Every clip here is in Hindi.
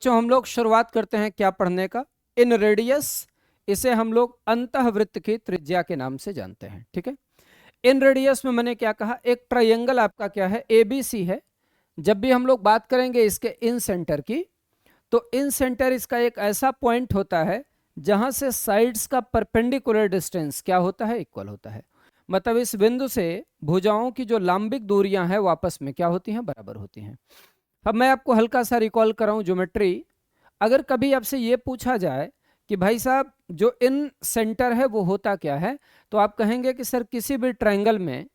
जो हम लोग शुरुआत करते हैं क्या पढ़ने का, इन रेडियस, इसे हम लोग अंतःवृत्त की त्रिज्या के नाम से जानते हैं। ठीक है, इन रेडियस में मैंने क्या कहा, एक ट्रायंगल आपका क्या है, एबीसी है। जब भी हम लोग बात करेंगे इसके इन सेंटर की, तो इन सेंटर इसका एक ऐसा पॉइंट होता है जहां से साइड्स का परपेंडिकुलर डिस्टेंस क्या होता है, इक्वल होता है। मतलब इस बिंदु से भुजाओं की जो लंबिक दूरियां हैं वो आपस में क्या होती हैं, बराबर होती हैं। अब मैं आपको हल्का सा रिकॉल कराऊं ज्योमेट्री। अगर कभी आपसे ये पूछा जाए कि भाई साहब जो इन सेंटर है वो होता क्या है, तो आप कहेंगे कि सर किसी भी ट्रायंगल में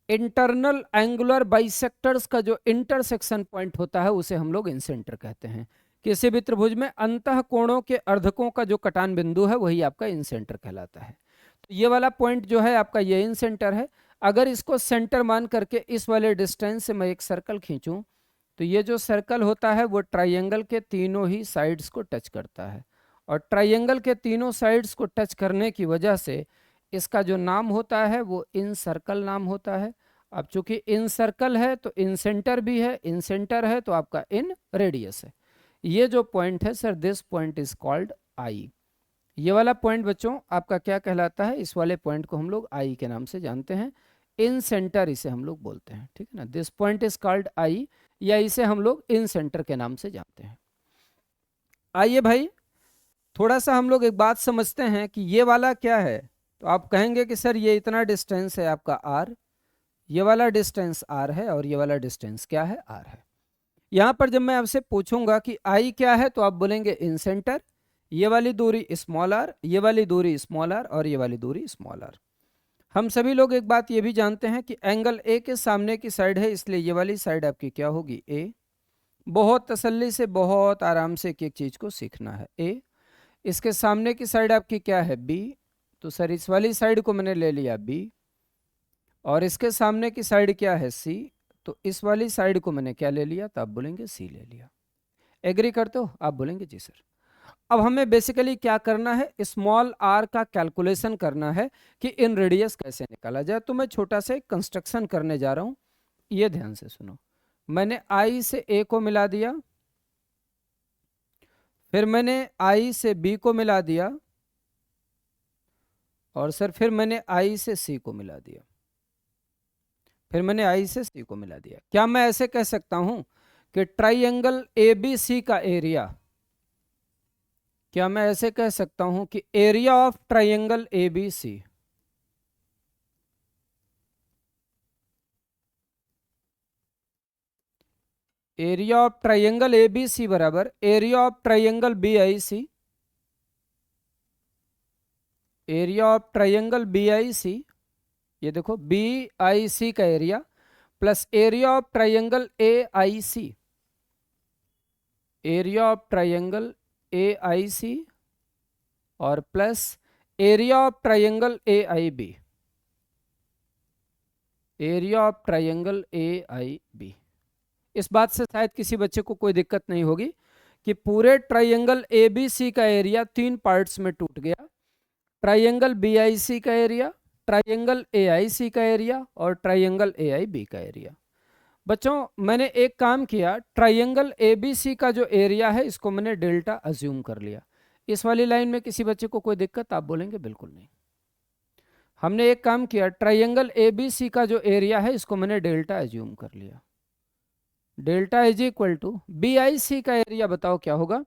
इंटरनल एंगुलर बाइसेक्टर्स का जो इंटरसेक्शन पॉइंट होता है उसे हम लोग इंसेंटर कहते हैं। किसी भी त्रिभुज में अंतः कोणों के अर्धकों का जो कटान बिंदु है वही आपका इंसेंटर कहलाता है। तो ये वाला पॉइंट जो है आपका ये इंसेंटर है। अगर इसको सेंटर मान करके इस वाले डिस्टेंस से मैं एक सर्कल खींचूं, तो ये जो सर्कल होता है वो ट्राइंगल के तीनों ही साइड्स को टच करता है, और ट्राइंगल के तीनों साइड्स को टच करने की वजह से इसका जो नाम होता है वो इन सर्कल नाम होता है। अब चूंकि इन सर्कल है तो इन सेंटर भी है, इन सेंटर है तो आपका इन रेडियस है। ये जो पॉइंट है sir, this point is called I. ये वाला पॉइंट बच्चों आपका क्या कहलाता है, इस वाले पॉइंट को हम लोग आई के नाम से जानते हैं, इन सेंटर इसे हम लोग बोलते हैं। ठीक है ना, this point is called I, या इसे हम लोग इन सेंटर के नाम से जानते हैं। आइए भाई थोड़ा सा हम लोग एक बात समझते हैं कि ये वाला क्या है। तो आप कहेंगे कि सर ये इतना डिस्टेंस है आपका आर, ये वाला डिस्टेंस आर है, और ये वाला डिस्टेंस क्या है, आर है। यहां पर जब मैं आपसे पूछूंगा कि आई क्या है, तो आप बोलेंगे इन सेंटर, ये वाली दूरी स्मॉल आर, ये वाली दूरी स्मॉल आर, और ये वाली दूरी स्मॉल आर। हम सभी लोग एक बात ये भी जानते हैं कि एंगल ए के सामने की साइड है, इसलिए ये वाली साइड आपकी क्या होगी, ए। बहुत तसल्ली से बहुत आराम से एक एक चीज को सीखना है। ए, इसके सामने की साइड आपकी क्या है, बी, तो सर इस वाली साइड को मैंने ले लिया बी, और इसके सामने की साइड क्या है, सी, तो इस वाली साइड को मैंने क्या ले लिया, तो आप बोलेंगे सी ले लिया। एग्री करते हो, आप बोलेंगे जी सर। अब हमें बेसिकली क्या करना है, स्मॉल आर का कैलकुलेशन करना है कि इन रेडियस कैसे निकाला जाए। तो मैं छोटा सा कंस्ट्रक्शन करने जा रहा हूं, ये ध्यान से सुनो। मैंने आई से ए को मिला दिया, फिर मैंने आई से बी को मिला दिया, और सर फिर मैंने आई से सी को मिला दिया, फिर मैंने आई से सी को मिला दिया। क्या मैं ऐसे कह सकता हूं कि ट्राइंगल एबीसी का एरिया, क्या मैं ऐसे कह सकता हूं कि area of triangle ABC, area of triangle ABC बराबर area of triangle BIC, area of triangle BIC, ये देखो बीआईसी का area plus area of triangle AIC, area of triangle AIC, और plus area of triangle AIB, area of triangle AIB. इस बात से शायद किसी बच्चे को कोई दिक्कत नहीं होगी कि पूरे ट्राइंगल एबीसी का एरिया तीन पार्ट्स में टूट गया, ट्राइंगल बीआईसी का एरिया, ट्राइंगल एआईसी का एरिया, और ट्राइंगल एआईबी का एरिया। बच्चों मैंने एक काम किया, ट्राइंगल एबीसी का जो एरिया है इसको मैंने डेल्टा अज्यूम कर लिया। इस वाली लाइन में किसी बच्चे को कोई दिक्कत, आप बोलेंगे बिल्कुल नहीं। हमने एक काम किया, ट्राइंगल एबीसी का जो एरिया है इसको मैंने डेल्टा अज्यूम कर लिया। Delta is equal to B I C का एरिया बताओ क्या होगा,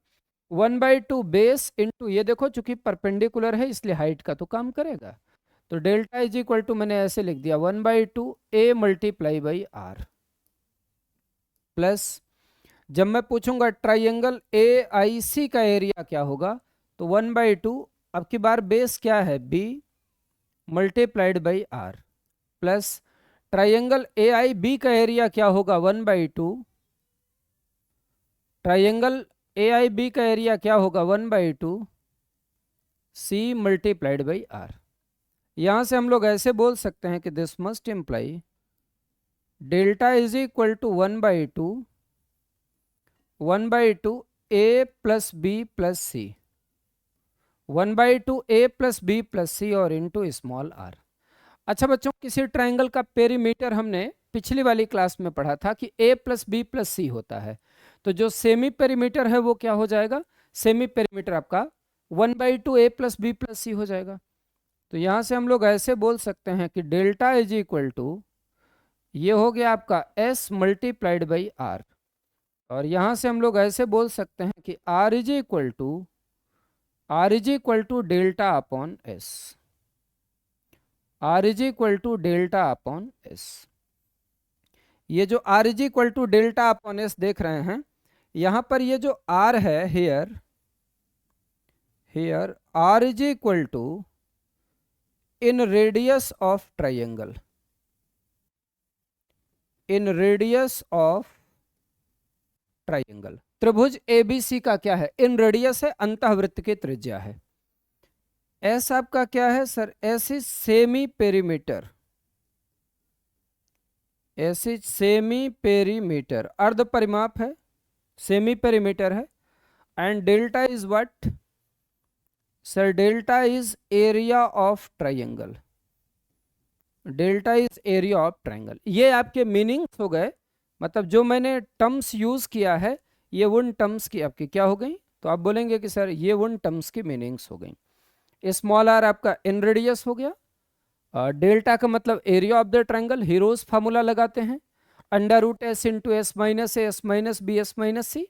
1/2 बेस इंटू, ये देखो चूंकि परपेंडिकुलर है इसलिए हाइट का तो काम करेगा, तो डेल्टा इज इक्वल टू मैंने ऐसे लिख दिया 1/2 A multiply by R, plus जब मैं पूछूंगा ट्राइंगल ए आई सी का एरिया क्या होगा, तो 1/2, अब की बार बेस क्या है B multiplied by R, plus triangle A I B का एरिया क्या होगा 1/2, ट्राइंगल ए आई बी का एरिया क्या होगा 1/2 सी मल्टीप्लाइड बाई आर। यहां से हम लोग ऐसे बोल सकते हैं कि this must imply delta is equal to 1/2 a plus B plus c, 1/2 a plus B plus c और इंटू स्मॉल आर। अच्छा बच्चों, किसी ट्राइंगल का पेरीमीटर हमने पिछली वाली क्लास में पढ़ा था कि a प्लस बी प्लस सी होता है, तो जो सेमी पेरीमीटर है वो क्या हो जाएगा, सेमी पेरीमीटर आपका 1/2 a प्लस बी प्लस सी हो जाएगा। तो यहां से हम लोग ऐसे बोल सकते हैं कि डेल्टा इज इक्वल टू, ये हो गया आपका s मल्टीप्लाइड बाई आर, और यहां से हम लोग ऐसे बोल सकते हैं कि r is equal to delta upon s, r is equal to delta upon s। ये जो r is equal to delta upon s देख रहे हैं, यहां पर ये जो r है, here r is equal to in radius of triangle, in radius of triangle. त्रिभुज एबीसी का क्या है, इन रेडियस है, अंतःवृत्त की त्रिज्या है। एस आपका क्या है sir, S is semi perimeter, S is semi perimeter, अर्ध परिमाप है, सेमी पेरीमीटर है। And delta is what sir, delta is area of triangle, delta is area of triangle. ये आपके मीनिंग्स हो गए, मतलब जो मैंने टर्म्स यूज किया है ये उन टर्म्स की आपकी क्या हो गई, तो आप बोलेंगे कि सर ये उन टर्म्स की मीनिंग्स हो गई। स्मॉल आर आपका इन रेडियस हो गया, डेल्टा का मतलब area of the triangle, Hero's formula लगाते हैं, under root s into s minus a s minus b s minus c,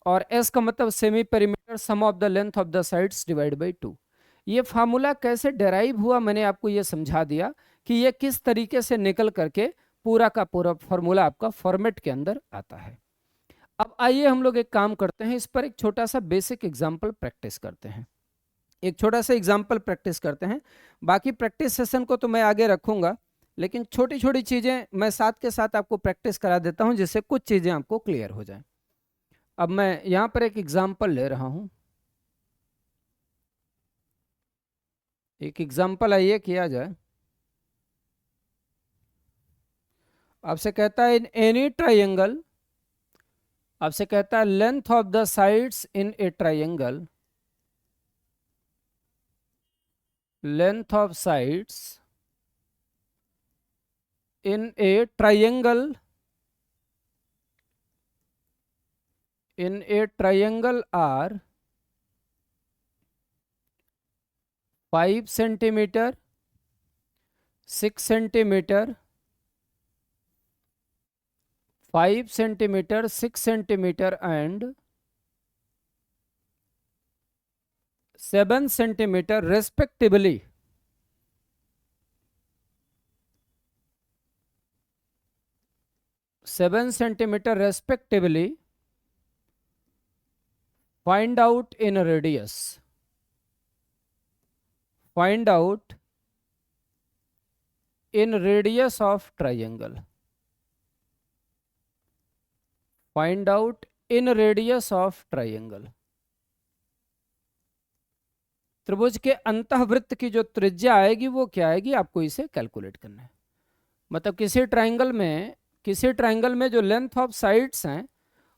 और एस का मतलब semi perimeter sum of the length of the sides divide by 2। ये फार्मूला कैसे डेराइव हुआ मैंने आपको ये समझा दिया कि ये किस तरीके से निकल करके पूरा का पूरा फार्मूला आपका फॉर्मेट के अंदर आता है। अब आइए हम लोग एक काम करते हैं, इस पर एक छोटा सा बेसिक एग्जाम्पल प्रैक्टिस करते हैं, एक छोटा सा एग्जाम्पल प्रैक्टिस करते हैं। बाकी प्रैक्टिस सेशन को तो मैं आगे रखूंगा, लेकिन छोटी छोटी चीज़ें मैं साथ के साथ आपको प्रैक्टिस करा देता हूं जिससे कुछ चीज़ें आपको क्लियर हो जाएं। अब मैं यहाँ पर एक एग्जाम्पल ले रहा हूँ, एक एग्जाम्पल आइए किया जाए। आपसे कहता है इन एनी ट्राइंगल, आपसे कहता है length of the sides in A triangle, length of sides in A triangle, in a triangle are 5 centimeter, 6 centimeter, 5 centimeter, 6 centimeter and 7 centimeter respectively. Find out in radius. Find out in radius of triangle. Find out in radius of triangle. त्रिभुज के अंतःवृत्त की जो त्रिज्या आएगी वो क्या आएगी, आपको इसे कैलकुलेट करना है। मतलब किसी ट्राइंगल में जो लेंथ ऑफ साइड्स हैं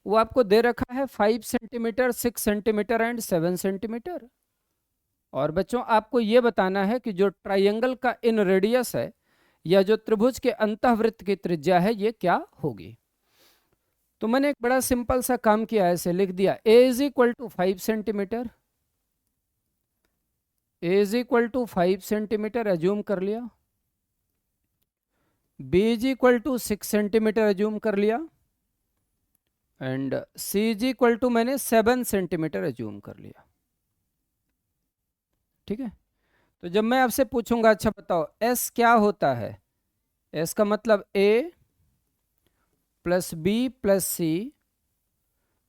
वो आपको दे रखा है 5 सेंटीमीटर, 6 सेंटीमीटर एंड 7 सेंटीमीटर। और बच्चों आपको ये बताना है कि जो ट्राइंगल का इन रेडियस है या जो त्रिभुज के अंतःवृत्त की त्रिज्या है ये क्या होगी। तो मैंने एक बड़ा सिंपल सा काम किया, ऐसे लिख दिया a is equal to 5 centimetre, a is equal to 5 centimetre assume कर लिया, b is equal to 6 centimetre assume कर लिया and c is equal to मैंने 7 सेंटीमीटर एज्यूम कर लिया। ठीक है, तो जब मैं आपसे पूछूंगा अच्छा बताओ s क्या होता है, s का मतलब a plus B plus C,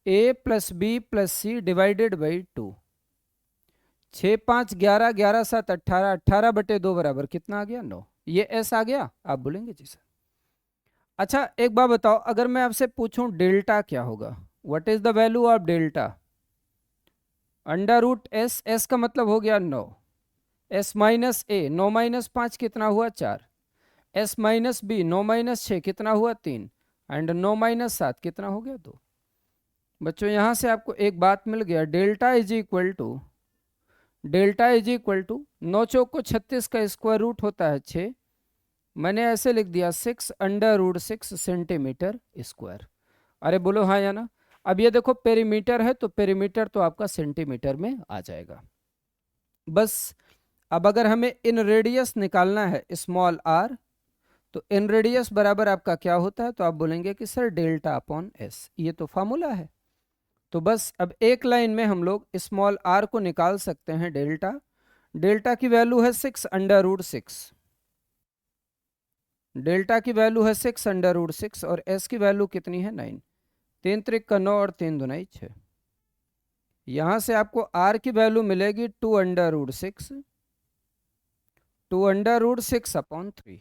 A plus B plus C divided by 2। 6 5 11 11 7 18, 18 बटे 2 बराबर कितना आ गया 9। ये s आ गया, आप बोलेंगे जी सर। अच्छा एक बात बताओ, अगर मैं आपसे पूछूं डेल्टा क्या होगा, what is the value of delta, under root S, S का मतलब हो गया 9, एस माइनस ए 9 माइनस 5 कितना हुआ 4, एस माइनस बी 9 माइनस 6 कितना हुआ 3 एंड 9 माइनस 7 कितना हो गया 2। बच्चों यहां से आपको एक बात मिल गया, डेल्टा इज इक्वल टू 9 चौक को 36 का स्क्वायर रूट होता है 6, मैंने ऐसे लिख दिया 6 अंडर रूट 6 सेंटीमीटर स्क्वायर। अरे बोलो हाँ या ना। अब ये देखो पेरीमीटर है, तो पेरीमीटर तो आपका सेंटीमीटर में आ जाएगा बस। अब अगर हमें इन रेडियस निकालना है स्मॉल आर, तो इन रेडियस बराबर आपका क्या होता है, तो आप बोलेंगे कि सर डेल्टा अपॉन एस, ये तो फॉर्मूला है। तो बस अब एक लाइन में हम लोग स्मॉल आर को निकाल सकते हैं डेल्टा। डेल्टा की वैल्यू है 6√6, डेल्टा की वैल्यू है 6√6 और एस की वैल्यू कितनी है 9। 3 त्रिक का 9 और 3 दूनाई 6। यहां से आपको आर की वैल्यू मिलेगी 2√6, 2√6 अपॉन 3।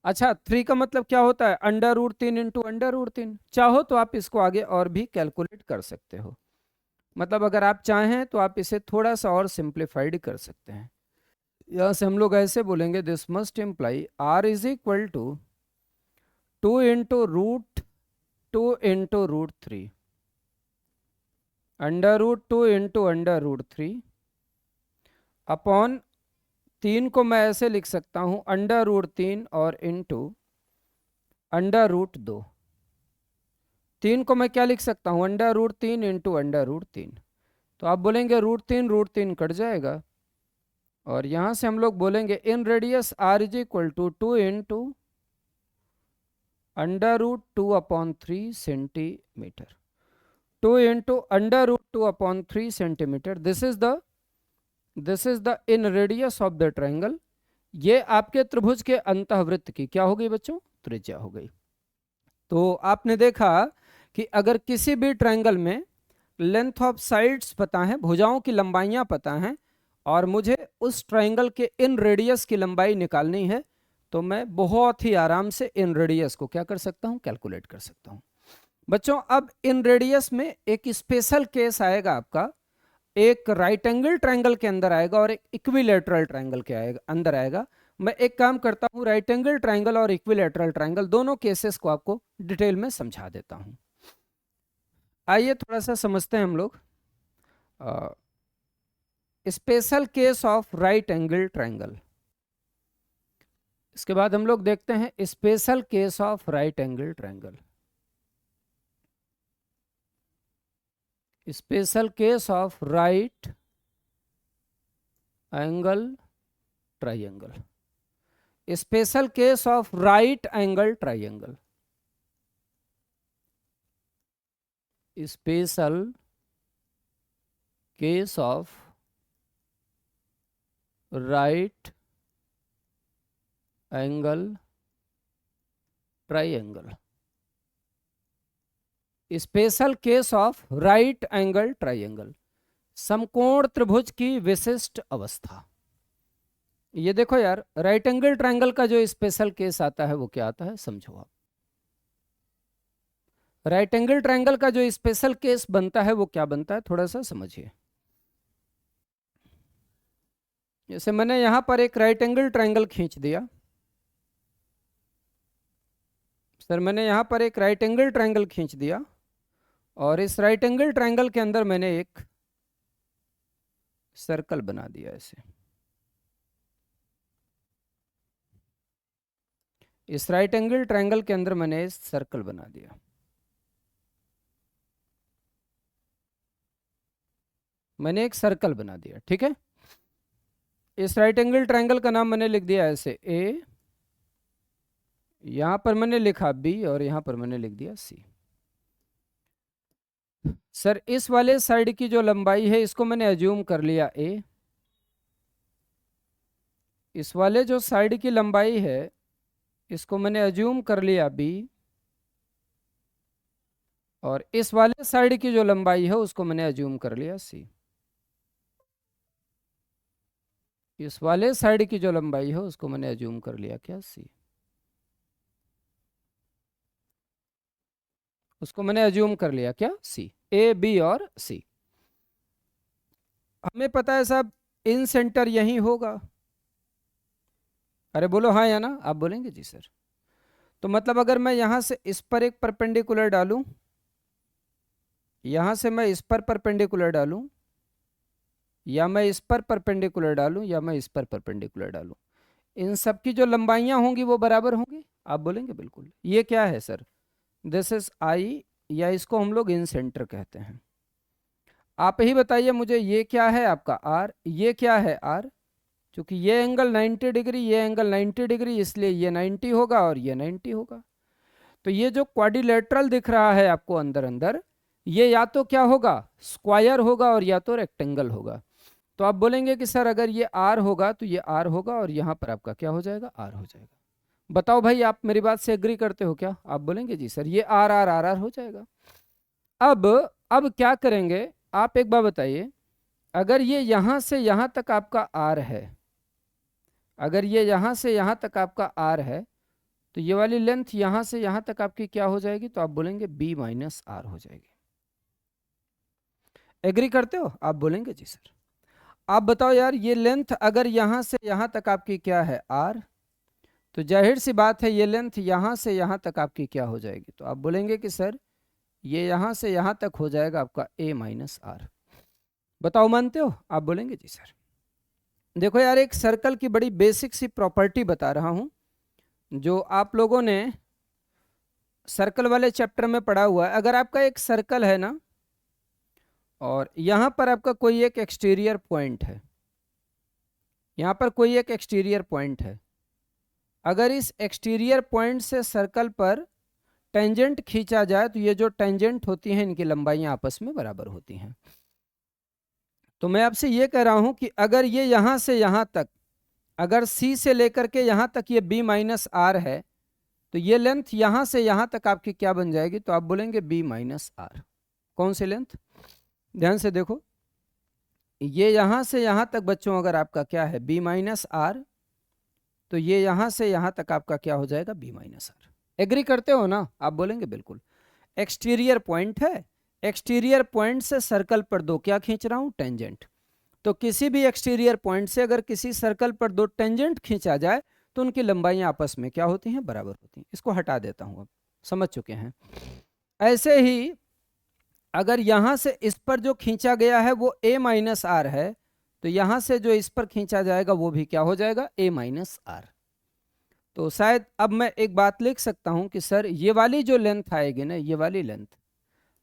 अच्छा 3 का मतलब क्या होता है, √3 इंटू √3। चाहो तो आप इसको आगे और भी कैलकुलेट कर सकते हो, मतलब अगर आप चाहें तो आप इसे थोड़ा सा और सिंप्लीफाइड कर सकते हैं। यहां से हम लोग ऐसे बोलेंगे, this must imply R is equal to 2 into √2 into √3, √2 into √3 upon 3 को मैं ऐसे लिख सकता हूं √3 और इंटू √2। 3 को मैं क्या लिख सकता हूं, √3 इंटू √3। तो आप बोलेंगे √3 कट जाएगा, और यहां से हम लोग बोलेंगे in radius R is equal to 2 into √2 upon 3 centimetre, 2 into √2 upon 3 centimetre. This is the in radius of the triangle. ये आपके त्रिभुज के अंतःवृत्त की क्या हो गई बच्चों, त्रिज्या हो गई। तो आपने देखा कि अगर किसी भी ट्रायंगल में लेंथ ऑफ साइड्स पता है, भुजाओं की लंबाइयां पता हैं, और मुझे उस ट्रायंगल के इन रेडियस की लंबाई निकालनी है, तो मैं बहुत ही आराम से इन रेडियस को क्या कर सकता हूं, कैलकुलेट कर सकता हूं। बच्चों अब इन रेडियस में एक स्पेशल केस आएगा आपका, एक राइट एंगल ट्रायंगल के अंदर आएगा और एक इक्विलैटरल ट्रायंगल के अंदर आएगा। मैं एक काम करता हूं, राइट एंगल ट्रायंगल और इक्विलैटरल ट्रायंगल दोनों केसेस को आपको डिटेल में समझा देता हूं। आइए थोड़ा सा समझते हैं हम लोग special case of right angle triangle. इसके बाद हम लोग देखते हैं special case of right angle triangle. Special case of right angle triangle, special case of right angle triangle, special case of right angle triangle, special case of right angle triangle, समकोण त्रिभुज की विशिष्ट अवस्था। ये देखो यार, राइट एंगल ट्रायंगल का जो स्पेशल केस आता है वो क्या आता है, समझो आप। राइट एंगल ट्रायंगल का जो स्पेशल केस बनता है वो क्या बनता है, थोड़ा सा समझिए। जैसे मैंने यहां पर एक राइट एंगल ट्रायंगल खींच दिया, सर मैंने यहां पर एक राइट एंगल ट्रायंगल खींच दिया, और इस राइट एंगल ट्रायंगल के अंदर मैंने एक सर्कल बना दिया ऐसे। इस राइट एंगल ट्रायंगल के अंदर मैंने सर्कल बना दिया। मैंने एक सर्कल बना दिया, ठीक है। इस राइट एंगल ट्रायंगल का नाम मैंने लिख दिया ऐसे ए, यहां पर मैंने लिखा बी, और यहां पर मैंने लिख दिया सी। सर इस वाले साइड की जो लंबाई है इसको मैंने अज्यूम कर लिया ए, इस वाले जो साइड की लंबाई है इसको मैंने अज्यूम कर लिया बी, और इस वाले साइड की जो लंबाई है उसको मैंने अज्यूम कर लिया सी। इस वाले साइड की जो लंबाई है उसको मैंने अज्यूम कर लिया क्या, सी। उसको मैंने अज्यूम कर लिया क्या, सी। ए बी और सी। हमें पता है साहब इन सेंटर यही होगा। अरे बोलो हाँ या ना, आप बोलेंगे जी सर। तो मतलब अगर मैं यहां से इस पर एक परपेंडिकुलर डालूं, यहां से मैं इस पर परपेंडिकुलर डालूं, या मैं इस पर परपेंडिकुलर डालूं, या मैं इस पर परपेंडिकुलर डालूं, इन सब की जो लंबाइयां होंगी वो बराबर होंगी, आप बोलेंगे बिल्कुल। ये क्या है सर, दिस इज आई या इसको हम लोग इन सेंटर कहते हैं। आप ही बताइए मुझे, ये क्या है आपका आर, ये क्या है आर? क्योंकि ये एंगल 90 डिग्री, ये एंगल 90 डिग्री, इसलिए ये 90 होगा और ये 90 होगा। तो ये जो क्वाड्रिलेटरल दिख रहा है आपको अंदर अंदर, ये या तो क्या होगा, स्क्वायर होगा और या तो रेक्टेंगल होगा। तो आप बोलेंगे कि सर अगर ये आर होगा तो ये आर होगा और यहाँ पर आपका क्या हो जाएगा, आर हो जाएगा। बताओ भाई, आप मेरी बात से एग्री करते हो क्या? आप बोलेंगे जी सर ये आर आर आर आर हो जाएगा। अब क्या करेंगे, आप एक बार बताइए, अगर ये यहां से यहां तक आपका आर है, अगर ये यहां से यहां तक आपका आर है, तो ये वाली लेंथ यहां से यहां तक आपकी क्या हो जाएगी? तो आप बोलेंगे बी माइनस आर हो जाएगी। एग्री करते हो? आप बोलेंगे जी सर। आप बताओ यार, ये लेंथ अगर यहां से यहां तक आपकी क्या है, आर, तो जाहिर सी बात है ये लेंथ यहां से यहां तक आपकी क्या हो जाएगी? तो आप बोलेंगे कि सर ये यहां से यहां तक हो जाएगा आपका ए माइनस आर। बताओ मानते हो? आप बोलेंगे जी सर। देखो यार, एक सर्कल की बड़ी बेसिक सी प्रॉपर्टी बता रहा हूं, जो आप लोगों ने सर्कल वाले चैप्टर में पढ़ा हुआ है। अगर आपका एक सर्कल है ना, और यहां पर आपका कोई एक एक्सटीरियर पॉइंट है, यहां पर कोई एक एक्सटीरियर पॉइंट है, अगर इस एक्सटीरियर पॉइंट से सर्कल पर टेंजेंट खींचा जाए तो ये जो टेंजेंट होती हैं इनकी लंबाइयां आपस में बराबर होती हैं। तो मैं आपसे ये कह रहा हूं कि अगर ये यहां से यहां तक, अगर C से लेकर के यहां तक ये B माइनस आर है, तो ये लेंथ यहां से यहां तक आपकी क्या बन जाएगी? तो आप बोलेंगे B माइनस आर। कौन सी लेंथ? ध्यान से देखो, ये यहां से यहां तक बच्चों अगर आपका क्या है, B माइनस आर, तो ये यहां से यहां तक आपका क्या हो जाएगा, B माइनस आर। एग्री करते हो ना? आप बोलेंगे बिल्कुल। एक्सटीरियर पॉइंट है, एक्सटीरियर पॉइंट से सर्कल पर दो क्या खींच रहा हूं, टेंजेंट। तो किसी भी एक्सटीरियर पॉइंट से अगर किसी सर्कल पर दो टेंजेंट खींचा जाए तो उनकी लंबाइयां आपस में क्या होती हैं, बराबर होती हैं। इसको हटा देता हूं, अब समझ चुके हैं। ऐसे ही अगर यहां से इस पर जो खींचा गया है वो a माइनस आर है, तो यहां से जो इस पर खींचा जाएगा वो भी क्या हो जाएगा, a माइनस आर। तो शायद अब मैं एक बात लिख सकता हूं कि सर ये वाली जो लेंथ आएगी ना, ये वाली length,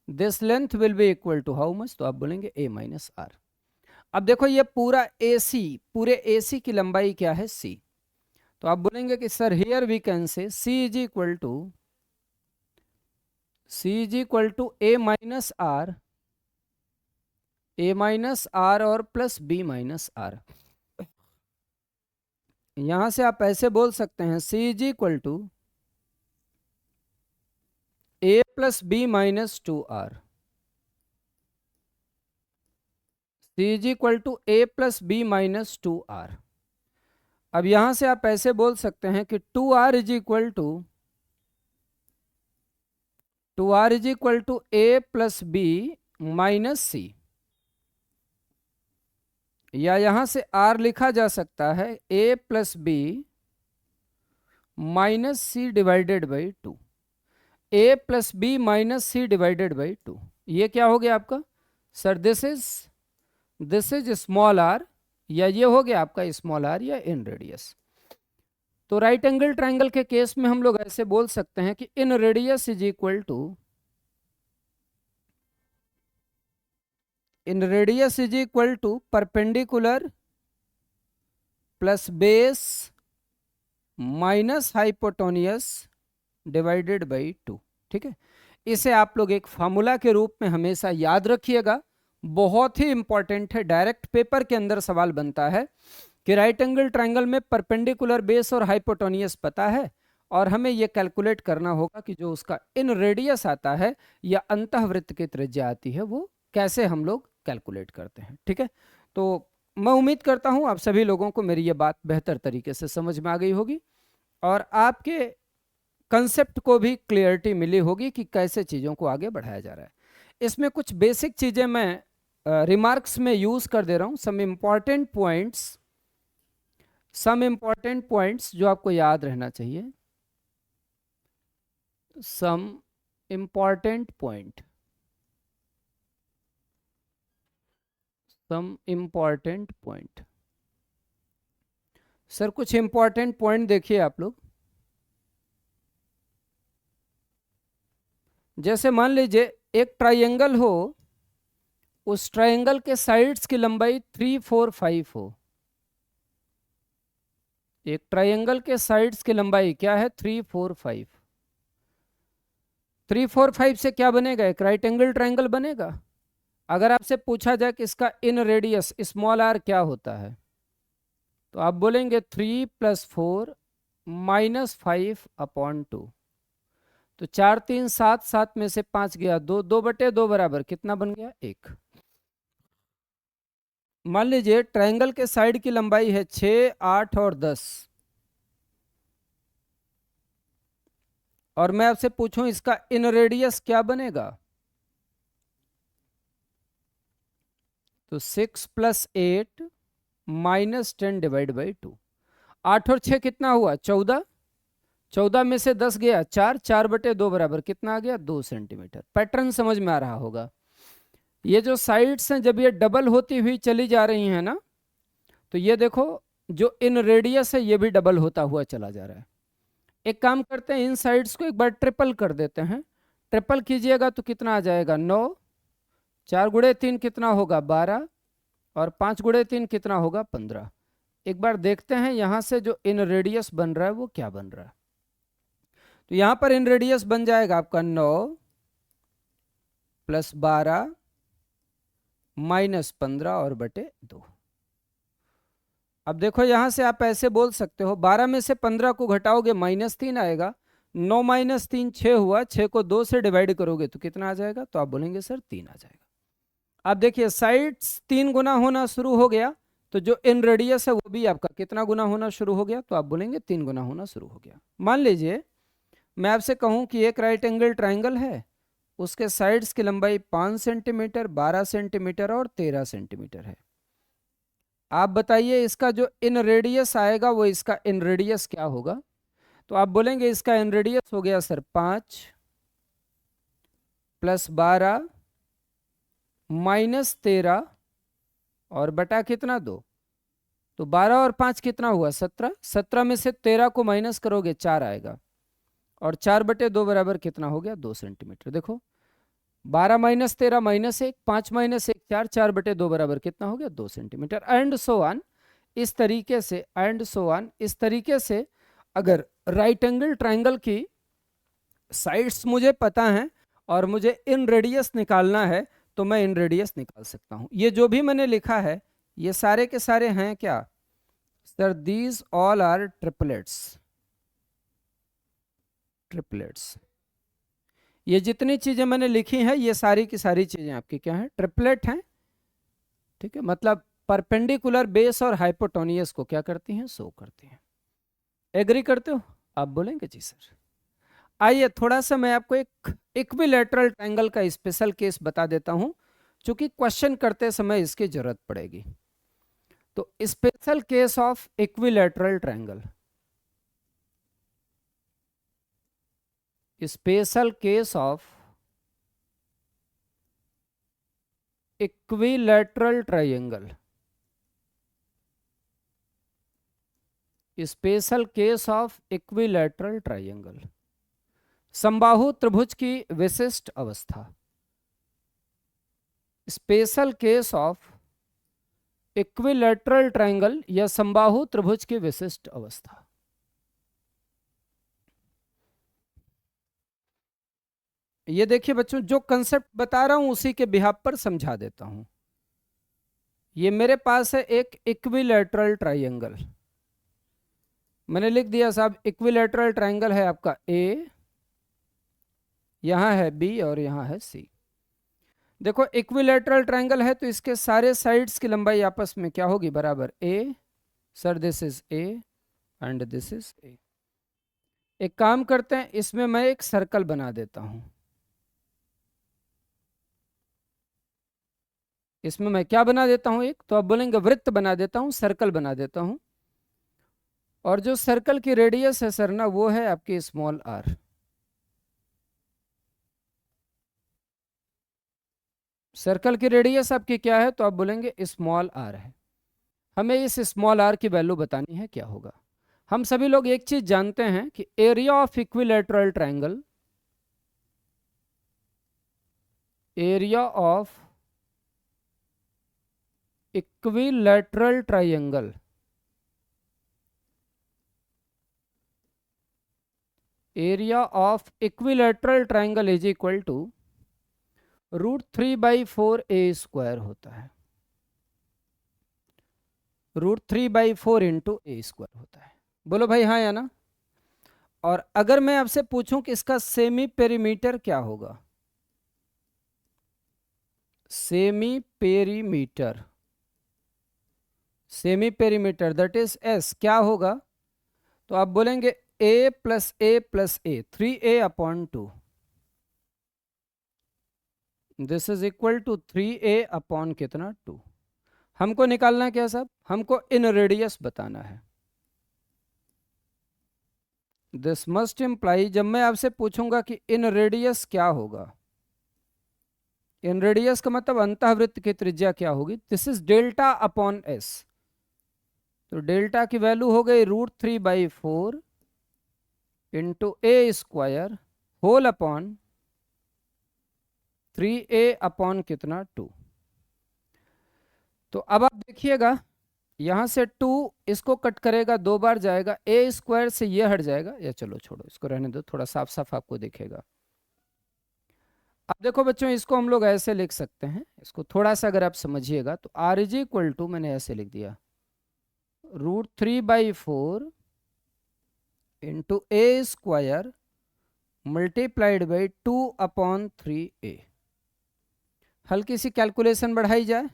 this length will be equal to how much? तो आप बोलेंगे a माइनस आर। अब देखो ये पूरा AC, पूरे AC की लंबाई क्या है, C। तो आप बोलेंगे कि sir here we can say C is equal to a minus R, a minus R और प्लस b माइनस आर। यहां से आप ऐसे बोल सकते हैं C is equal to a plus b minus 2r, C is equal to a plus b minus 2r। अब यहां से आप ऐसे बोल सकते हैं कि 2r is equal to a plus b minus c, या यहां से r लिखा जा सकता है a plus b minus c divided by 2, a plus b minus c divided by 2। ये क्या हो गया आपका sir? This is small r, या ये हो गया आपका स्मॉल आर या इन रेडियस। तो राइट एंगल ट्राइंगल के केस में हम लोग ऐसे बोल सकते हैं कि inradius is equal to, in radius is equal to perpendicular plus base minus hypotenuse divided by 2। ठीक है, इसे आप लोग एक फार्मूला के रूप में हमेशा याद रखिएगा, बहुत ही इंपॉर्टेंट है। डायरेक्ट पेपर के अंदर सवाल बनता है कि राइट एंगल ट्राइंगल में परपेंडिकुलर बेस और हाइपोटोनियस पता है, और हमें यह कैलकुलेट करना होगा कि जो उसका इन रेडियस आता है या अंतःवृत्त की त्रिज्या आती है वो कैसे हम लोग कैलकुलेट करते हैं। ठीक है, तो मैं उम्मीद करता हूं आप सभी लोगों को मेरी ये बात बेहतर तरीके से समझ में आ गई होगी, और आपके कंसेप्ट को भी क्लियरिटी मिली होगी कि कैसे चीज़ों को आगे बढ़ाया जा रहा है। इसमें कुछ बेसिक चीज़ें मैं रिमार्क्स में यूज़ कर दे रहा हूँ, सम इम्पॉर्टेंट पॉइंट्स जो आपको याद रहना चाहिए। सम इम्पॉर्टेंट पॉइंट, सर कुछ इंपॉर्टेंट पॉइंट देखिए आप लोग। जैसे मान लीजिए एक ट्राइंगल हो, उस ट्राइंगल के साइड्स की लंबाई 3, 4, 5 हो। एक ट्राइंगल के साइड्स की लंबाई क्या है? 3, 4, 5। 3, 4, 5 से क्या बनेगा? एक राइट एंगल ट्राइंगल बनेगा। अगर आपसे पूछा जाए कि इसका इन रेडियस स्मॉल आर क्या होता है, तो आप बोलेंगे 3 + 4 - 5/2। तो 4, 3, 7, 7 में से 5 गया 2, 2/2 बराबर कितना बन गया? 1। मान लीजिए ट्रायंगल के साइड की लंबाई है 6, 8 और 10, और मैं आपसे पूछूं इसका इन रेडियस क्या बनेगा, तो 6 + 8 - 10 / 2। 8 और 6 कितना हुआ? 14। 14 में से 10 गया 4, 4/2 बराबर कितना आ गया? 2 सेंटीमीटर। पैटर्न समझ में आ रहा होगा। ये जो साइड्स हैं जब ये डबल होती हुई चली जा रही हैं ना, तो ये देखो जो इन रेडियस है ये भी डबल होता हुआ चला जा रहा है। एक काम करते हैं, इन साइड्स को एक बार ट्रिपल कर देते हैं। ट्रिपल कीजिएगा तो कितना आ जाएगा? 9। 4 × 3 कितना होगा? 12। और 5 × 3 कितना होगा? 15। एक बार देखते हैं यहां से जो इन रेडियस बन रहा है वो क्या बन रहा है। तो यहां पर इन रेडियस बन जाएगा आपका 9 + 12 - 15 और बटे 2। अब देखो यहां से आप ऐसे बोल सकते हो, 12 में से 15 को घटाओगे -3 आएगा। 9 - 3 6 हुआ, 6 को 2 से डिवाइड करोगे तो कितना आ जाएगा? तो आप बोलेंगे सर 3 आ जाएगा। अब देखिए साइड्स 3 गुना होना शुरू हो गया, तो जो इन रेडियस है वो भी आपका कितना गुना होना शुरू हो गया? तो आप बोलेंगे 3 गुना होना शुरू हो गया। मान लीजिए मैं आपसे कहूं कि एक राइट एंगल ट्राइंगल है, उसके साइड्स की लंबाई 5 सेंटीमीटर, 12 सेंटीमीटर और 13 सेंटीमीटर है। आप बताइए इसका जो इन रेडियस आएगा वो इसका इन रेडियस क्या होगा? तो आप बोलेंगे इसका इन रेडियस हो गया सर 5 + 12 - 13 और बटा कितना? 2। तो 12 और 5 कितना हुआ? 17। 17 में से 13 को माइनस करोगे 4 आएगा, और 4/2 बराबर कितना हो गया? 2 सेंटीमीटर। देखो 12 - 13 -1, 5 - 1 4, 4/2 बराबर कितना हो गया? 2 सेंटीमीटर। एंड सो ऑन, इस तरीके से, एंड सो ऑन, इस तरीके से अगर राइट एंगल ट्राइंगल की साइड्स मुझे पता है और मुझे इन रेडियस निकालना है तो मैं इन रेडियस निकाल सकता हूं। ये जो भी मैंने लिखा है ये सारे के सारे हैं क्या sir? These all are triplets. Triplets, ये जितनी चीजें मैंने लिखी हैं ये सारी की सारी चीजें आपकी क्या हैं? ट्रिपलेट हैं। ठीक है, मतलब परपेंडिकुलर बेस और हाइपोटोनियस को क्या करती हैं? शो करती हैं। एग्री करते हो? आप बोलेंगे जी सर। आइए थोड़ा सा मैं आपको एक इक्विलैटरल ट्रायंगल का स्पेशल केस बता देता हूं, क्योंकि क्वेश्चन करते समय इसकी जरूरत पड़ेगी। तो special case of equilateral triangle, special case of equilateral triangle, special case of equilateral triangle, समबाहु त्रिभुज की विशिष्ट अवस्था। Special case of equilateral triangle या समबाहु त्रिभुज की विशिष्ट अवस्था। ये देखिए बच्चों, जो कंसेप्ट बता रहा हूं उसी के बिहाफ पर समझा देता हूं। ये मेरे पास है एक इक्विलैटरल ट्रायंगल, मैंने लिख दिया साहब इक्विलैटरल ट्रायंगल है आपका ए, यहां है बी और यहां है सी। देखो इक्विलैटरल ट्रायंगल है तो इसके सारे साइड्स की लंबाई आपस में क्या होगी? बराबर a. Sir this is a and this is a. एक काम करते हैं, इसमें मैं एक सर्कल बना देता हूं। इसमें मैं क्या बना देता हूं? एक तो आप बोलेंगे वृत्त बना देता हूं, सर्कल बना देता हूं। और जो सर्कल की रेडियस है सर ना, वो है आपकी स्मॉल आर। सर्कल की रेडियस आपकी क्या है? तो आप बोलेंगे स्मॉल आर है। हमें इस स्मॉल आर की वैल्यू बतानी है, क्या होगा? हम सभी लोग एक चीज जानते हैं कि area of equilateral triangle, area of equilateral triangle, area of equilateral triangle is equal to √3/4 होता है। √3/4 इंटू A² होता है। बोलो भाई हाँ या ना। और अगर मैं आपसे पूछूं कि इसका सेमी पेरीमीटर क्या होगा, semi perimeter, semi perimeter that is S क्या होगा, तो आप बोलेंगे A plus A plus A, 3A/2, this is equal to 3A/ कितना 2। हमको निकालना क्या साहब, हमको इन रेडियस बताना है। दिस मस्ट इम्प्लाई, जब मैं आपसे पूछूंगा कि इन रेडियस क्या होगा, इन रेडियस का मतलब अंतःवृत्त की त्रिज्या क्या होगी, दिस इज डेल्टा/S। तो डेल्टा की वैल्यू हो गई √3/4 into A² whole upon 3A/ कितना 2। तो अब आप देखिएगा यहां से 2 इसको कट करेगा, 2 बार जाएगा, A² से ये हट जाएगा, या चलो छोड़ो इसको रहने दो, थोड़ा साफ साफ आपको दिखेगा। अब देखो बच्चों, इसको हम लोग ऐसे लिख सकते हैं, इसको थोड़ा सा अगर आप समझिएगा तो R इज इक्वल टू, मैंने ऐसे लिख दिया, √3/4 into A² multiplied by 2/3A। हल्की सी कैलकुलेशन बढ़ाई जाए,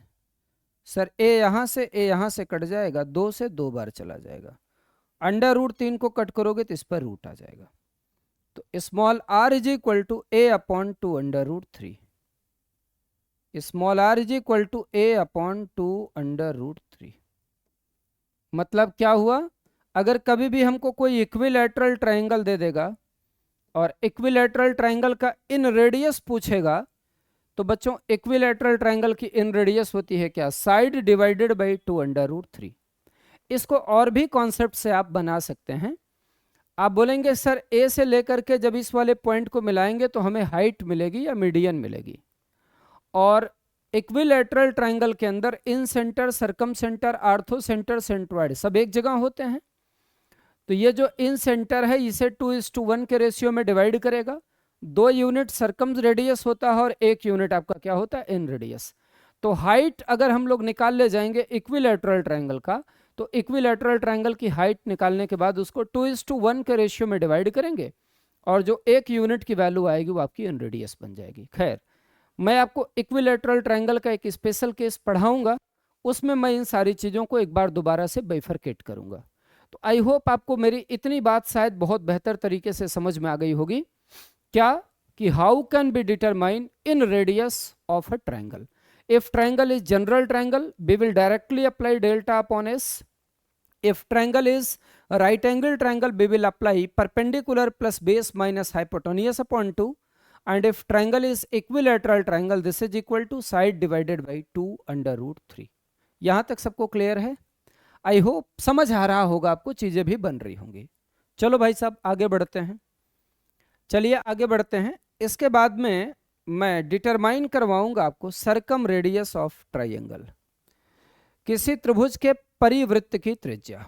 सर A यहाँ से कट जाएगा, 2 से 2 बार चला जाएगा, √3 को कट करोगे तो इस पर रूट आ जाएगा। तो small r is equal to A/2 √3, small r is equal to A/2 √3। मतलब क्या हुआ, अगर कभी भी हमको कोई इक्विलैटरल ट्रायंगल दे देगा और इक्विलैटरल ट्रायंगल का इन रेडियस पूछेगा, तो बच्चों इक्विलैटरल ट्रायंगल की इन रेडियस होती है क्या, साइड डिवाइडेड बाई 2 √3। इसको और भी कॉन्सेप्ट से आप बना सकते हैं। आप बोलेंगे सर ए से लेकर के जब इस वाले पॉइंट को मिलाएंगे तो हमें हाइट मिलेगी या मीडियन मिलेगी, और इक्विलैटरल ट्रायंगल के अंदर incentre, circumcentre, orthocentre, centroid सब एक जगह होते हैं। तो ये जो इन सेंटर है इसे 2:1 के रेशियो में डिवाइड करेगा, 2 यूनिट सरकम रेडियस होता है और 1 यूनिट आपका क्या होता है, इन रेडियस। तो हाइट अगर हम लोग निकाल ले जाएंगे इक्विलैटरल ट्रायंगल का, तो इक्विलैटरल ट्रायंगल की हाइट निकालने के बाद उसको 2:1 के रेशियो में डिवाइड करेंगे, और जो 1 यूनिट की वैल्यू आएगी वो आपकी इन रेडियस बन जाएगी। खैर, मैं आपको इक्विलैटरल ट्रायंगल का एक स्पेशल केस पढ़ाऊंगा, उसमें मैं इन सारी चीज़ों को एक बार दोबारा से बाइफरकेट करूंगा। तो आई होप आपको मेरी इतनी बात शायद बहुत बेहतर तरीके से समझ में आ गई होगी, क्या कि how can be determine in radius of a triangle. If triangle is general triangle, we will directly apply डेल्टा/S। If triangle is a right angle triangle, we will apply perpendicular plus base minus hypotenuse upon 2. And if triangle is equilateral triangle, this is equal to side divided by 2 √3। यहाँ तक सबको क्लियर है? आई होप समझ आ रहा होगा आपको, चीजें भी बन रही होंगी। चलो भाई साहब आगे बढ़ते हैं, चलिए आगे बढ़ते हैं। इसके बाद में मैं डिटरमाइन करवाऊंगा आपको सरकम रेडियस ऑफ ट्राइंगल, किसी त्रिभुज के परिवृत्त की त्रिज्या।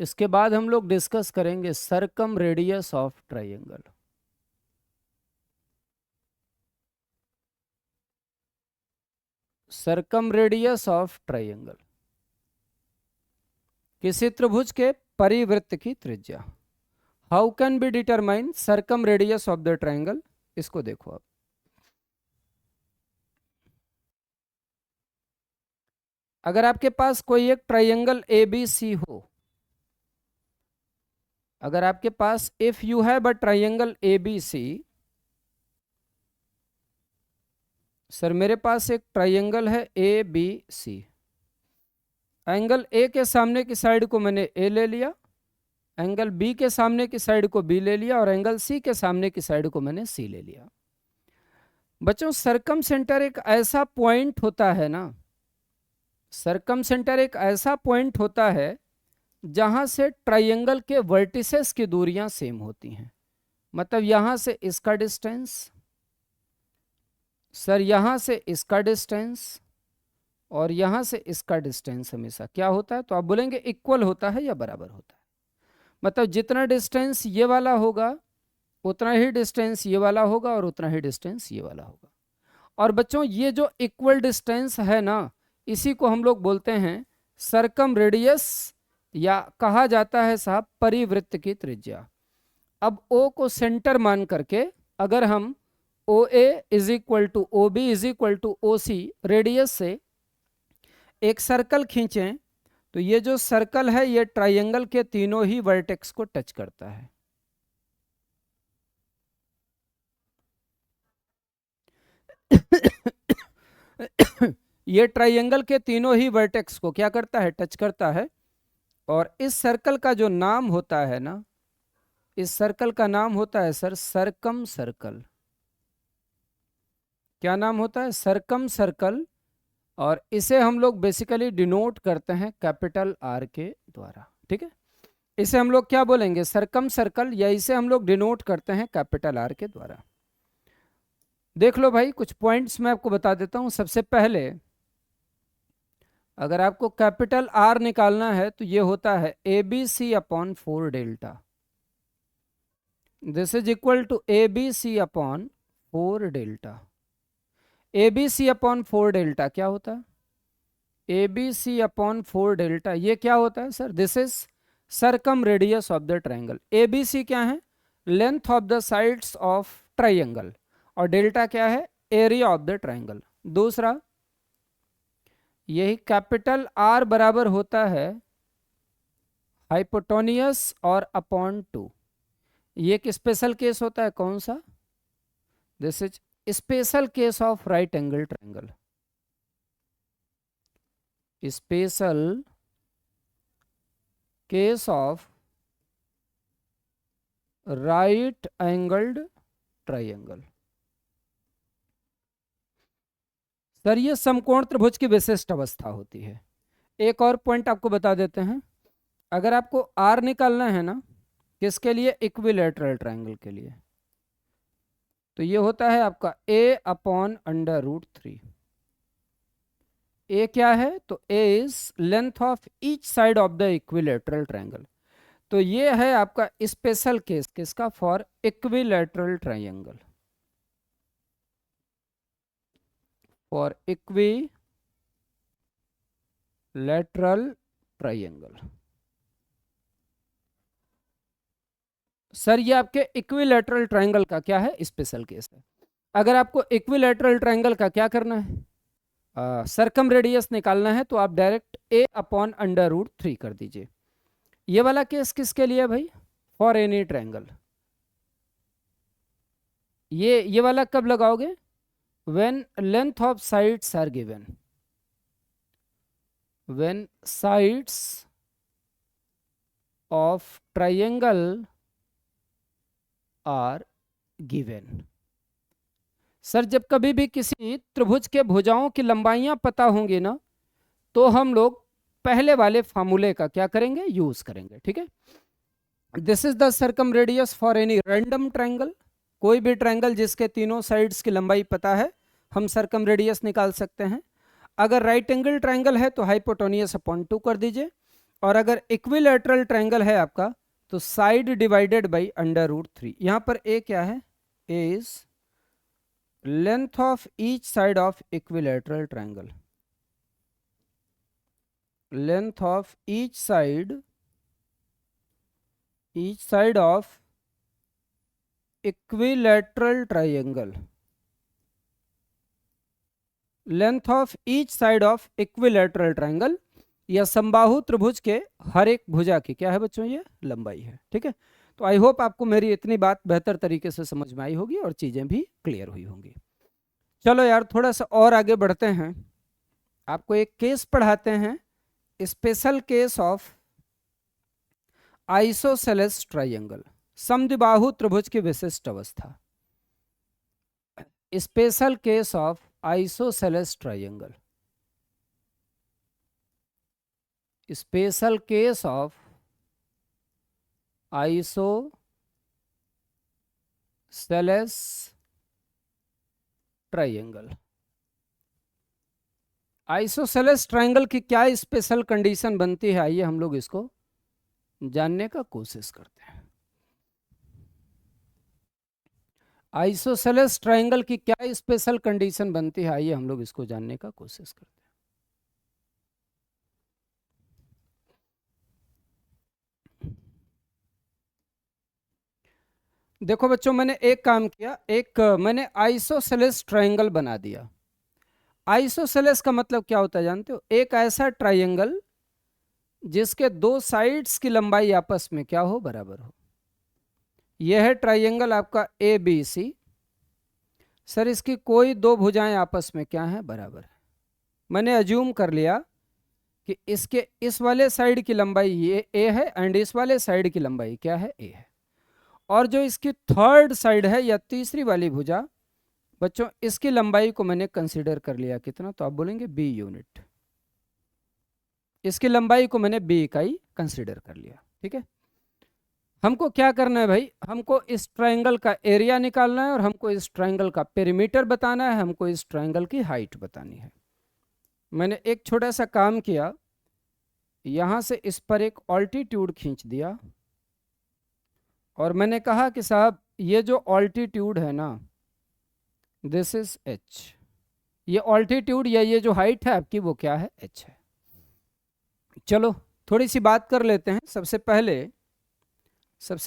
इसके बाद हम लोग डिस्कस करेंगे circumradius of triangle. Circumradius of triangle, किसी त्रिभुज के परिवृत्त की त्रिज्या। How can be determine circumradius of the triangle. इसको देखो आप, अगर आपके पास कोई एक ट्रायंगल ABC हो, अगर आपके पास if you have a triangle ABC, sir मेरे पास एक ट्रायंगल है ABC, एंगल A के सामने की साइड को मैंने A ले लिया, एंगल B के सामने की साइड को B ले लिया, और एंगल C के सामने की साइड को मैंने C ले लिया। बच्चों सरकम सेंटर एक ऐसा पॉइंट होता है ना, सरकम सेंटर एक ऐसा पॉइंट होता है जहां से ट्रायंगल के वर्टिसेस की दूरियां सेम होती हैं। मतलब यहां से इसका डिस्टेंस, सर यहाँ से इसका डिस्टेंस और यहाँ से इसका डिस्टेंस हमेशा क्या होता है, तो आप बोलेंगे इक्वल होता है या बराबर होता है। मतलब जितना डिस्टेंस ये वाला होगा उतना ही डिस्टेंस ये वाला होगा और उतना ही डिस्टेंस ये वाला होगा। और बच्चों ये जो इक्वल डिस्टेंस है ना, इसी को हम लोग बोलते हैं सरकम रेडियस, या कहा जाता है साहब परिवृत्त की त्रिज्या। अब O को सेंटर मान करके अगर हम OA is equal to OB is equal to OC radius से एक सर्कल खींचें, तो ये जो सर्कल है ये ट्राइंगल के तीनों ही वर्टेक्स को टच करता है। ये ट्राइंगल के तीनों ही वर्टेक्स को क्या करता है, टच करता है। और इस सर्कल का जो नाम होता है ना, इस सर्कल का नाम होता है सर सरकम सर्कल। क्या नाम होता है, सरकम सर्कल। और इसे हम लोग बेसिकली डिनोट करते हैं कैपिटल आर के द्वारा, ठीक है। इसे हम लोग क्या बोलेंगे, सरकम सर्कल, या इसे हम लोग डिनोट करते हैं कैपिटल आर के द्वारा। देख लो भाई, कुछ पॉइंट्स मैं आपको बता देता हूं। सबसे पहले अगर आपको कैपिटल आर निकालना है तो ये होता है ABC upon 4 delta. This is equal to ABC upon 4 delta. ABC upon 4 delta क्या होता है, ABC अपॉन 4 डेल्टा ये क्या होता है sir, this is circumradius of the triangle. ABC क्या है, length of the sides of triangle, और डेल्टा क्या है, एरिया ऑफ द ट्राइंगल। दूसरा, यही कैपिटल आर बराबर होता है हाइपोटोनियस और अपॉन 2। ये एक स्पेशल केस होता है, कौन सा, this is special case of right angle triangle. Special case of right angled triangle. Sir ये समकोण त्रिभुज की विशिष्ट अवस्था होती है। एक और पॉइंट आपको बता देते हैं, अगर आपको आर निकालना है ना, किसके लिए, इक्विलैटरल ट्राइंगल के लिए, तो ये होता है आपका A अपॉन अंडर रूट 3। ए क्या है, तो A is length of each side of the equilateral triangle. तो ये है आपका स्पेशल केस किसका, for equilateral triangle, for equilateral triangle. Sir ये आपके इक्विलैटरल ट्राइंगल का क्या है, स्पेशल केस है। अगर आपको इक्विलैटरल ट्राइंगल का क्या करना है, सरकम रेडियस निकालना है, तो आप direct A upon under root 3 कर दीजिए। ये वाला केस किसके लिए भाई, फॉर एनी ट्राइंगल। ये वाला कब लगाओगे, when length of sides are given, when sides of triangle are given. Sir जब कभी भी किसी त्रिभुज के भुजाओं की लंबाइयां पता होंगी ना, तो हम लोग पहले वाले फार्मूले का क्या करेंगे, यूज करेंगे, ठीक है। This is the circum radius for any random triangle. कोई भी ट्राइंगल जिसके तीनों साइड्स की लंबाई पता है, हम सर्कम रेडियस निकाल सकते हैं। अगर राइट एंगल ट्राइंगल है तो हाइपोटोनियस अपॉन 2 कर दीजिए, और अगर इक्विलैटरल ट्राइंगल है आपका तो side divided by under root 3। यहां पर A क्या है, A is length of each side of equilateral triangle, length of each side of equilateral triangle, length of each side of equilateral triangle, या समबाहु त्रिभुज के हर एक भुजा की क्या है बच्चों, ये लंबाई है, ठीक है। तो आई होप आपको मेरी इतनी बात बेहतर तरीके से समझ में आई होगी और चीजें भी क्लियर हुई होंगी। चलो यार थोड़ा सा और आगे बढ़ते हैं, आपको एक केस पढ़ाते हैं, special case of isosceles triangle, समद्विबाहु त्रिभुज की विशिष्ट अवस्था। Special case of isosceles triangle, special case of isosceles triangle. Isosceles triangle की क्या स्पेशल कंडीशन बनती है, आइए हम लोग इसको जानने का कोशिश करते हैं। आइसोसेलेस ट्राइंगल की क्या स्पेशल कंडीशन बनती है, आइए हम लोग इसको जानने का कोशिश करते हैं। देखो बच्चों, मैंने एक काम किया, मैंने आइसोसेलेस ट्राइंगल बना दिया। आइसोसेलेस का मतलब क्या होता है जानते हो? एक ऐसा ट्राइंगल जिसके दो साइड्स की लंबाई आपस में क्या हो, बराबर हो। यह है ट्राइंगल आपका ए बी सी। सर इसकी कोई दो भुजाएं आपस में क्या है, बराबर है। मैंने अज्यूम कर लिया कि इसके इस वाले साइड की लंबाई ये ए है एंड इस वाले साइड की लंबाई क्या है, ए है। और जो इसकी थर्ड साइड है या तीसरी वाली भुजा, बच्चों इसकी लंबाई को मैंने कंसीडर कर लिया कितना, तो आप बोलेंगे बी यूनिट। इसकी लंबाई को मैंने बी इकाई कंसीडर कर लिया, ठीक है। हमको क्या करना है भाई, हमको इस ट्रायंगल का एरिया निकालना है और हमको इस ट्रायंगल का पेरीमीटर बताना है, हमको इस ट्रायंगल की हाइट बतानी है। मैंने एक छोटा सा काम किया, यहां से इस पर एक ऑल्टीट्यूड खींच दिया और मैंने कहा कि साहब ये जो ऑल्टीट्यूड है ना, दिस इज एच। ये ऑल्टीट्यूड या ये जो हाइट है आपकी वो क्या है, एच है। चलो थोड़ी सी बात कर लेते हैं। सबसे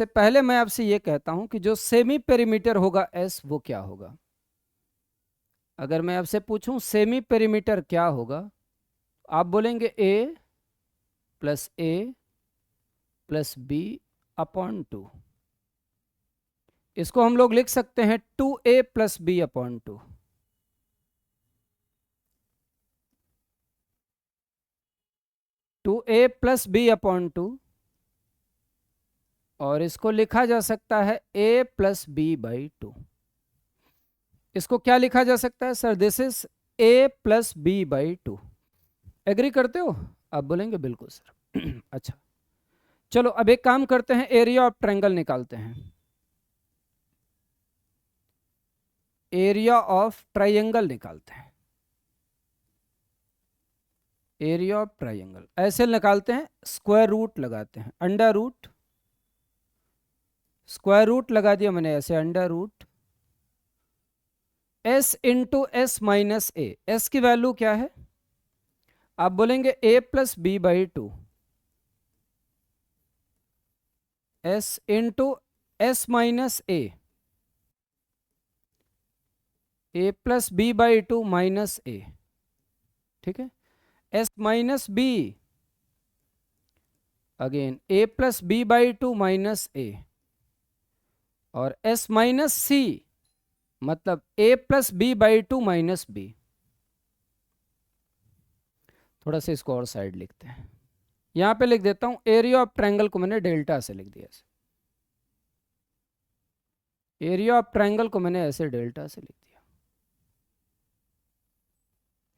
पहले मैं आपसे ये कहता हूं कि जो सेमी पेरीमीटर होगा एस, वो क्या होगा। अगर मैं आपसे पूछूं सेमी पेरीमीटर क्या होगा, आप बोलेंगे ए प्लस बी अपॉन 2। इसको हम लोग लिख सकते हैं 2a plus B upon 2। Two A plus B upon 2, और इसको लिखा जा सकता है a प्लस बी बाई 2। इसको क्या लिखा जा सकता है sir, this is a plus B by 2। Agree करते हो? आप बोलेंगे बिल्कुल सर। अच्छा चलो अब एक काम करते हैं, एरिया ऑफ ट्रायंगल निकालते हैं। एरिया ऑफ ट्रायंगल निकालते हैं। एरिया ऑफ ट्रायंगल ऐसे निकालते हैं, स्क्वायर रूट लगाते हैं, अंडर रूट, स्क्वायर रूट लगा दिया मैंने ऐसे, under root s into s minus a. S की वैल्यू क्या है, आप बोलेंगे a plus B by 2, s into s minus a plus B by 2 minus a, ठीक है। S minus b again a plus B by 2 minus a, और s माइनस सी मतलब a plus B by 2 minus b. थोड़ा सा इसको और साइड लिखते हैं, यहां पे लिख देता हूं एरिया ऑफ ट्रायंगल को मैंने डेल्टा से लिख दिया। एरिया ऑफ ट्रायंगल को मैंने ऐसे डेल्टा से लिख दिया।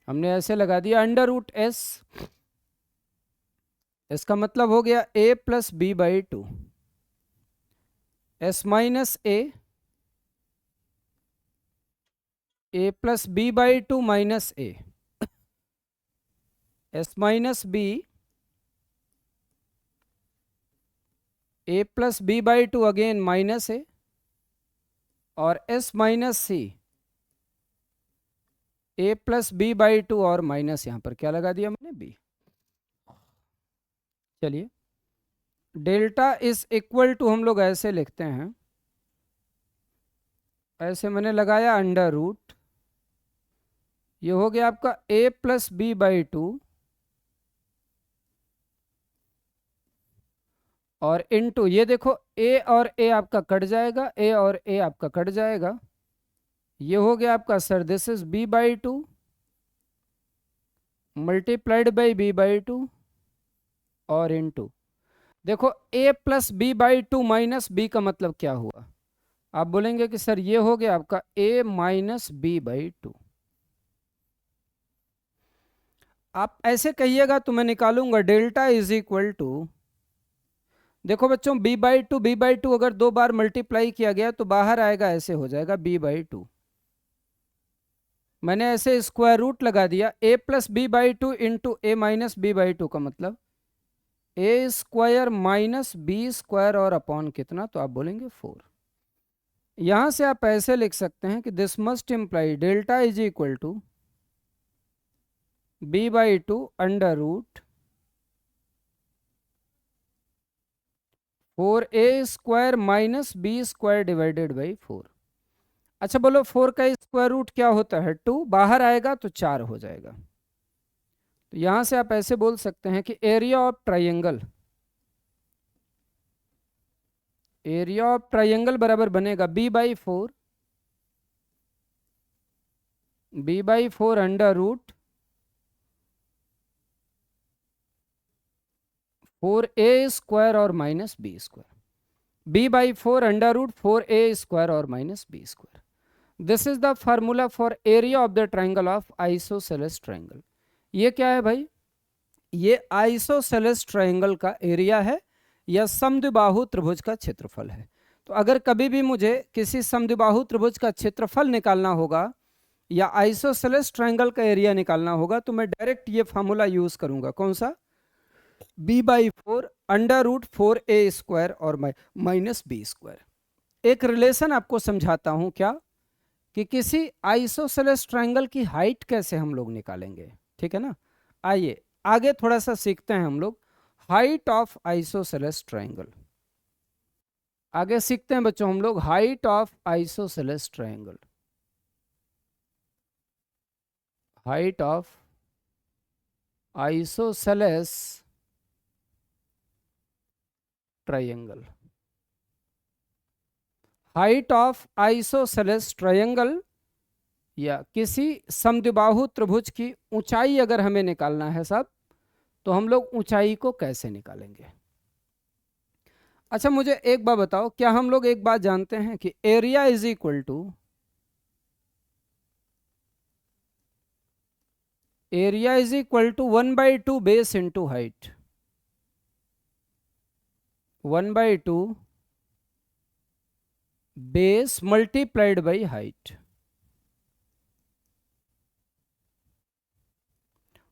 हमने ऐसे लगा दिया अंडर रूट एस, इसका मतलब हो गया a plus B by 2, s minus a plus B by 2 minus a, s minus b plus B by 2 again minus a, और s minus c plus B by 2 और माइनस यहां पर क्या लगा दिया मैंने, बी। चलिए डेल्टा इज इक्वल टू हम लोग ऐसे लिखते हैं, ऐसे मैंने लगाया अंडर रूट, ये हो गया आपका a प्लस बी बाई 2 और इनटू ये देखो a और a आपका कट जाएगा, a और a आपका कट जाएगा, ये हो गया आपका sir this is b by 2 multiplied by b by 2 और इनटू देखो a plus B by 2 minus B का मतलब क्या हुआ, आप बोलेंगे कि सर ये हो गया आपका a माइनस बी बाई 2। आप ऐसे कहिएगा तो मैं निकालूंगा डेल्टा इज इक्वल टू, देखो बच्चों b बाई टू अगर दो बार मल्टीप्लाई किया गया तो बाहर आएगा, ऐसे हो जाएगा b बाई 2। मैंने ऐसे स्क्वायर रूट लगा दिया, a plus B by two into A minus B by two का मतलब A square minus B square और अपॉन कितना, तो आप बोलेंगे 4। यहां से आप ऐसे लिख सकते हैं कि this must imply delta is equal to B by two under root 4a square minus B square divided by 4। अच्छा बोलो 4 का स्क्वायर रूट क्या होता है 2, बाहर आएगा तो 4 हो जाएगा। तो यहां से आप ऐसे बोल सकते हैं कि एरिया ऑफ ट्राइंगल बराबर बनेगा b by four under root 4a square और minus B square, b by four under root 4a square और minus B square. This is the formula for area of the triangle of isosceles triangle. ये क्या है भाई, ये आइसोसेलेस ट्राइंगल का एरिया है या समद्विबाहु त्रिभुज का क्षेत्रफल है। तो अगर कभी भी मुझे किसी समद्विबाहु त्रिभुज का क्षेत्रफल निकालना होगा या आइसोसेलेस ट्राइंगल का एरिया निकालना होगा तो मैं डायरेक्ट ये फार्मूला यूज करूंगा, कौन सा, B by four under root 4a square और माइनस बी स्क्वायर। एक रिलेशन आपको समझाता हूं क्या, कि किसी आइसोसेलेस ट्राइंगल की हाइट कैसे हम लोग निकालेंगे, ठीक है ना। आइए आगे थोड़ा सा सीखते हैं हम लोग हाइट ऑफ आइसोसेलेस ट्राइंगल। आगे सीखते हैं बच्चों हम लोग height of isosceles triangle. Height of isosceles triangle. Height of isosceles triangle या किसी समद्विबाहु त्रिभुज की ऊंचाई अगर हमें निकालना है सब, तो हम लोग ऊंचाई को कैसे निकालेंगे। अच्छा मुझे एक बात बताओ, क्या हम लोग एक बात जानते हैं कि area is equal to 1/2 base into height, 1/2 base multiplied by height,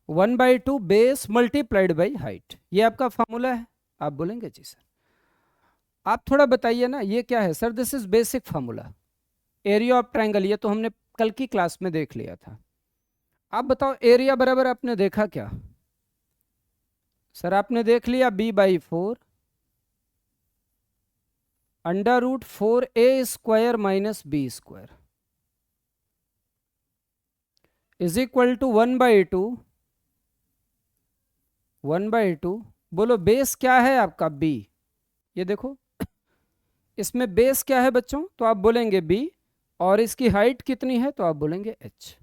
1/2 base multiplied by height. ये आपका फॉर्मूला है। आप बोलेंगे जी सर आप थोड़ा बताइए ना ये क्या है। Sir this is basic formula area of triangle, ये तो हमने कल की क्लास में देख लिया था। आप बताओ एरिया बराबर आपने देखा क्या। सर आपने देख लिया b by four under root 4a square minus B square is equal to 1/2 बोलो बेस क्या है आपका b। ये देखो इसमें बेस क्या है बच्चों, तो आप बोलेंगे b, और इसकी हाइट कितनी है तो आप बोलेंगे h।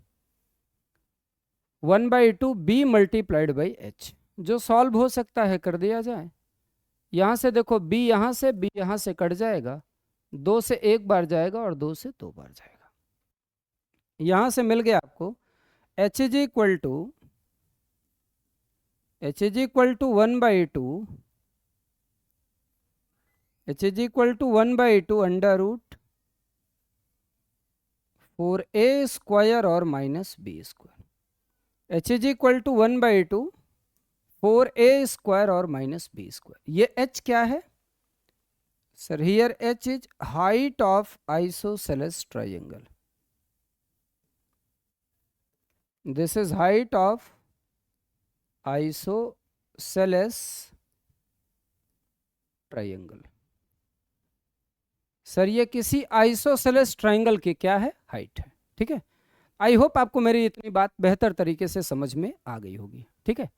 1/2 b multiplied by h, जो सॉल्व हो सकता है कर दिया जाए। यहां से देखो b यहां से b यहां से कट जाएगा, 2 से 1 बार जाएगा और 2 से 2 बार जाएगा। यहां से मिल गया आपको h is equal to 1/2 under root 4a square और minus B square. h is equal to 1/2 4a square और माइनस बी स्क्वायर। ये h क्या है sir, here h is height of isosceles triangle. This is height of isosceles triangle. Sir ये किसी आइसोसेलेस ट्राइंगल की क्या है, हाइट है। ठीक है, आई होप आपको मेरी इतनी बात बेहतर तरीके से समझ में आ गई होगी। ठीक है,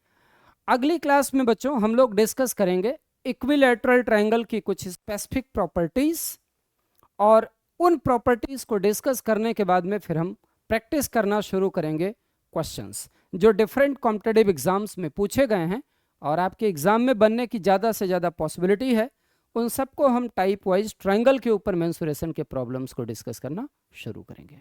अगली क्लास में बच्चों हम लोग डिस्कस करेंगे इक्विलैटरल ट्राइंगल की कुछ स्पेसिफिक प्रॉपर्टीज, और उन प्रॉपर्टीज को डिस्कस करने के बाद में फिर हम प्रैक्टिस करना शुरू करेंगे क्वेश्चंस जो डिफरेंट कॉम्पिटिटिव एग्जाम्स में पूछे गए हैं और आपके एग्जाम में बनने की ज़्यादा से ज़्यादा पॉसिबिलिटी है। उन सबको हम टाइप वाइज ट्राइंगल के ऊपर मेंसुरेशन के प्रॉब्लम्स को डिस्कस करना शुरू करेंगे।